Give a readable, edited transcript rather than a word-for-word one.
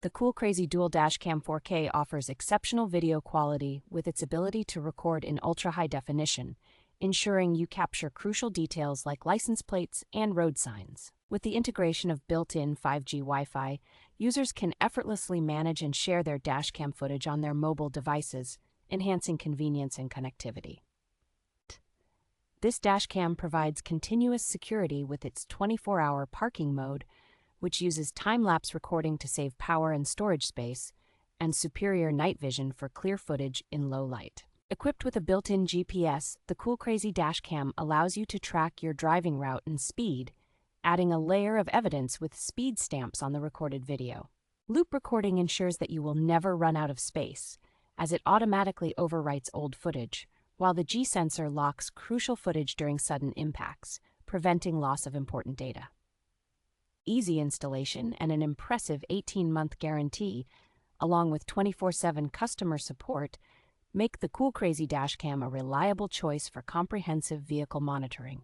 The COOLCRAZY Dual Dash Cam 4K offers exceptional video quality with its ability to record in ultra-high definition, ensuring you capture crucial details like license plates and road signs. With the integration of built-in 5G Wi-Fi, users can effortlessly manage and share their dashcam footage on their mobile devices, enhancing convenience and connectivity. This dashcam provides continuous security with its 24-hour parking mode, which uses time-lapse recording to save power and storage space, and superior night vision for clear footage in low light. Equipped with a built-in GPS, the COOLCRAZY Dashcam allows you to track your driving route and speed, adding a layer of evidence with speed stamps on the recorded video. Loop recording ensures that you will never run out of space, as it automatically overwrites old footage, while the G-sensor locks crucial footage during sudden impacts, preventing loss of important data. Easy installation and an impressive 18-month guarantee, along with 24/7 customer support, make the COOLCRAZY Dashcam a reliable choice for comprehensive vehicle monitoring.